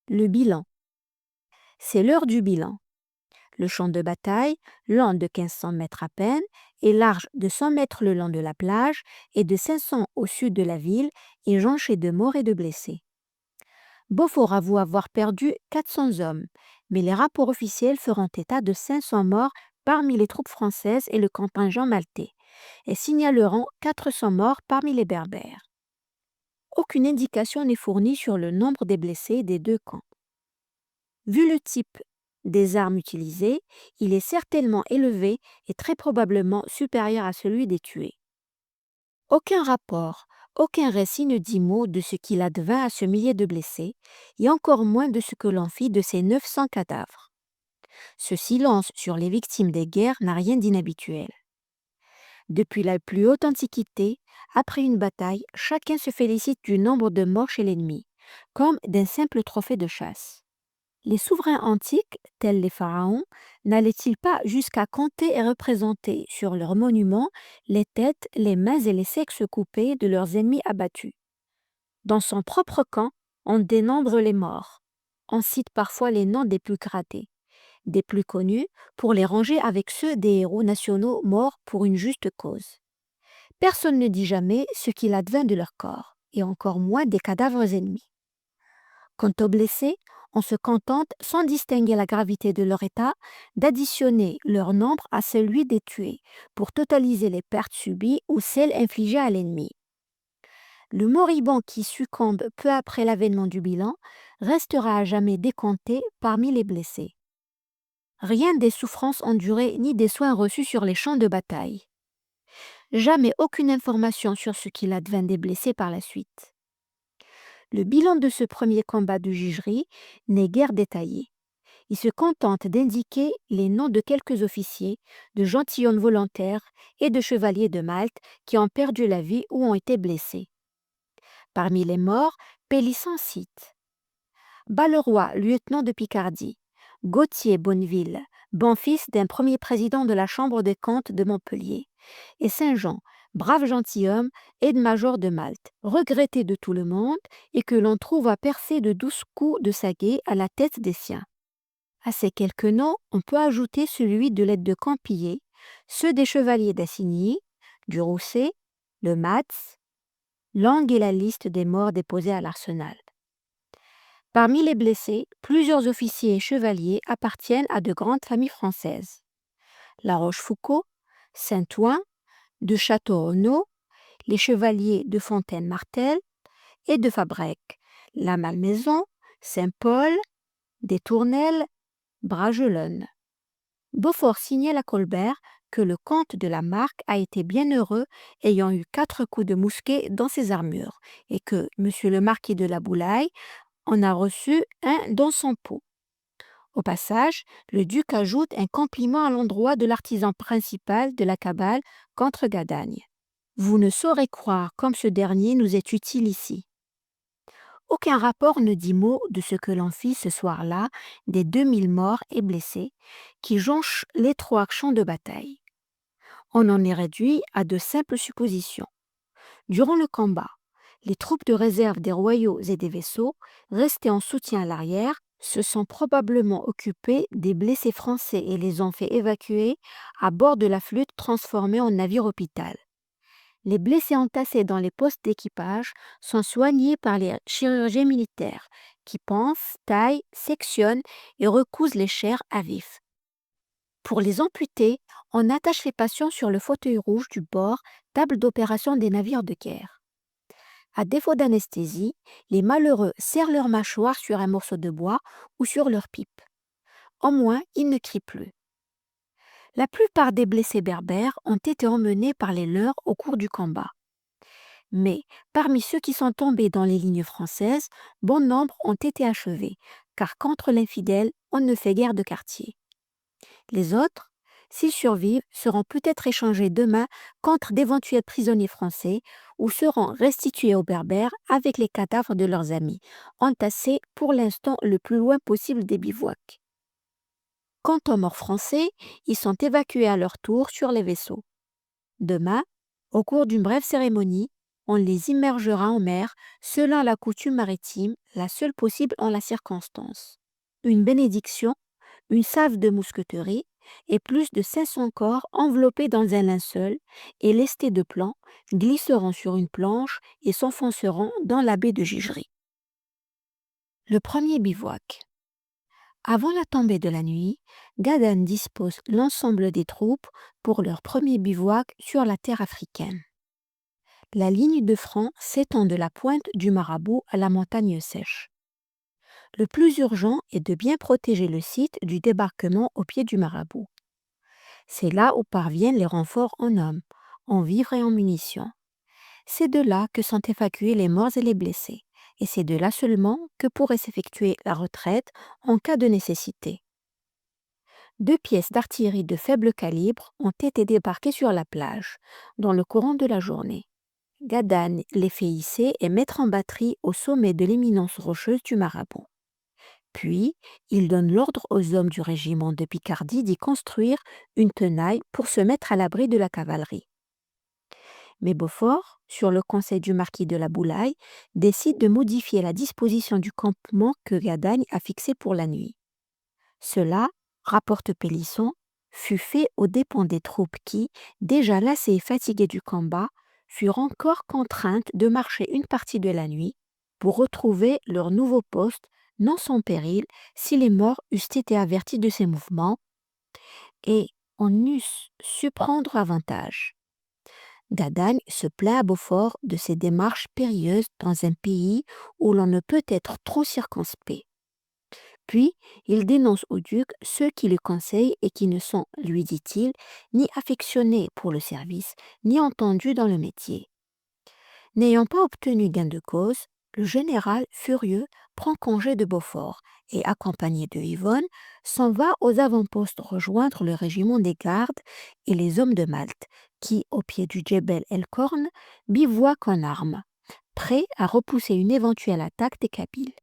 Le bilan. C'est l'heure du bilan. Le champ de bataille, long de 1500 mètres à peine et large de 100 mètres le long de la plage et de 500 au sud de la ville, est jonché de morts et de blessés. Beaufort avoue avoir perdu 400 hommes, mais les rapports officiels feront état de 500 morts parmi les troupes françaises et le contingent maltais, et signaleront 400 morts parmi les Berbères. Aucune indication n'est fournie sur le nombre des blessés des deux camps. Vu le type des armes utilisées, il est certainement élevé et très probablement supérieur à celui des tués. Aucun rapport, aucun récit ne dit mot de ce qu'il advint à ce millier de blessés, et encore moins de ce que l'on fit de ces 900 cadavres. Ce silence sur les victimes des guerres n'a rien d'inhabituel. Depuis la plus haute antiquité, après une bataille, chacun se félicite du nombre de morts chez l'ennemi, comme d'un simple trophée de chasse. Les souverains antiques, tels les pharaons, n'allaient-ils pas jusqu'à compter et représenter sur leurs monuments les têtes, les mains et les sexes coupés de leurs ennemis abattus? Dans son propre camp, on dénombre les morts. On cite parfois les noms des plus gradés, des plus connus, pour les ranger avec ceux des héros nationaux morts pour une juste cause. Personne ne dit jamais ce qu'il advint de leur corps, et encore moins des cadavres ennemis. Quant aux blessés, on se contente, sans distinguer la gravité de leur état, d'additionner leur nombre à celui des tués, pour totaliser les pertes subies ou celles infligées à l'ennemi. Le moribond qui succombe peu après l'avènement du bilan restera à jamais décompté parmi les blessés. Rien des souffrances endurées ni des soins reçus sur les champs de bataille. Jamais aucune information sur ce qu'il advint des blessés par la suite. Le bilan de ce premier combat de jugerie n'est guère détaillé. Il se contente d'indiquer les noms de quelques officiers, de gentilshommes volontaires et de chevaliers de Malte qui ont perdu la vie ou ont été blessés. Parmi les morts, Pélisson cite Balleroy, lieutenant de Picardie, Gauthier Bonneville, bon-fils d'un premier président de la Chambre des comptes de Montpellier, et Saint-Jean, brave gentilhomme, aide-major de Malte, regretté de tout le monde et que l'on trouve à percer de 12 coups de saguet à la tête des siens. À ces quelques noms, on peut ajouter celui de l'aide de Campillier, ceux des chevaliers d'Assigny, du Rousset, le Matz. Longue est la liste des morts déposés à l'Arsenal. Parmi les blessés, plusieurs officiers et chevaliers appartiennent à de grandes familles françaises. La Rochefoucauld, Saint-Ouen, de Château-Renaud, les chevaliers de Fontaine-Martel et de Fabrègue, la Malmaison, Saint-Paul, des Tournelles, Bragelonne. Beaufort signale à Colbert que le comte de la Marque a été bien heureux ayant eu 4 coups de mousquet dans ses armures et que M. le marquis de la Boulaye en a reçu un dans son pot. Au passage, le duc ajoute un compliment à l'endroit de l'artisan principal de la cabale contre Gadagne. Vous ne saurez croire comme ce dernier nous est utile ici. Aucun rapport ne dit mot de ce que l'on fit ce soir-là des 2000 morts et blessés qui jonchent l'étroit champ de bataille. On en est réduit à de simples suppositions. Durant le combat, les troupes de réserve des royaux et des vaisseaux, restés en soutien à l'arrière, se sont probablement occupés des blessés français et les ont fait évacuer à bord de la flûte transformée en navire-hôpital. Les blessés entassés dans les postes d'équipage sont soignés par les chirurgiens militaires qui pansent, taillent, sectionnent et recousent les chairs à vif. Pour les amputés, on attache les patients sur le fauteuil rouge du bord, table d'opération des navires de guerre. À défaut d'anesthésie, les malheureux serrent leur mâchoire sur un morceau de bois ou sur leur pipe. Au moins, ils ne crient plus. La plupart des blessés berbères ont été emmenés par les leurs au cours du combat. Mais parmi ceux qui sont tombés dans les lignes françaises, bon nombre ont été achevés, car contre l'infidèle, on ne fait guère de quartier. Les autres, s'ils survivent, seront peut-être échangés demain contre d'éventuels prisonniers français ou seront restitués aux Berbères avec les cadavres de leurs amis, entassés pour l'instant le plus loin possible des bivouacs. Quant aux morts français, ils sont évacués à leur tour sur les vaisseaux. Demain, au cours d'une brève cérémonie, on les immergera en mer selon la coutume maritime, la seule possible en la circonstance. Une bénédiction, une salve de mousqueterie et plus de 500 corps enveloppés dans un linceul et lestés de plomb glisseront sur une planche et s'enfonceront dans la baie de Gigerie. Le premier bivouac. Avant la tombée de la nuit, Gadan dispose l'ensemble des troupes pour leur premier bivouac sur la terre africaine. La ligne de front s'étend de la pointe du Marabout à la montagne sèche. Le plus urgent est de bien protéger le site du débarquement au pied du Marabout. C'est là où parviennent les renforts en hommes, en vivres et en munitions. C'est de là que sont évacués les morts et les blessés, et c'est de là seulement que pourrait s'effectuer la retraite en cas de nécessité. 2 pièces d'artillerie de faible calibre ont été débarquées sur la plage, dans le courant de la journée. Gadan les fait hisser et mettre en batterie au sommet de l'éminence rocheuse du Marabout. Puis, il donne l'ordre aux hommes du régiment de Picardie d'y construire une tenaille pour se mettre à l'abri de la cavalerie. Mais Beaufort, sur le conseil du marquis de la Boulaye, décide de modifier la disposition du campement que Gadagne a fixé pour la nuit. Cela, rapporte Pélisson, fut fait aux dépens des troupes qui, déjà lassées et fatiguées du combat, furent encore contraintes de marcher une partie de la nuit pour retrouver leur nouveau poste, non sans péril, si les morts eussent été avertis de ces mouvements, et en eussent su prendre avantage. Gadagne se plaint à Beaufort de ces démarches périlleuses dans un pays où l'on ne peut être trop circonspect. Puis, il dénonce au duc ceux qui le conseillent et qui ne sont, lui dit-il, ni affectionnés pour le service, ni entendus dans le métier. N'ayant pas obtenu gain de cause, le général, furieux, prend congé de Beaufort et, accompagné de Yvonne, s'en va aux avant-postes rejoindre le régiment des gardes et les hommes de Malte, qui, au pied du Djebel el-Korn, bivouaquent en armes, prêts à repousser une éventuelle attaque des Kabyles.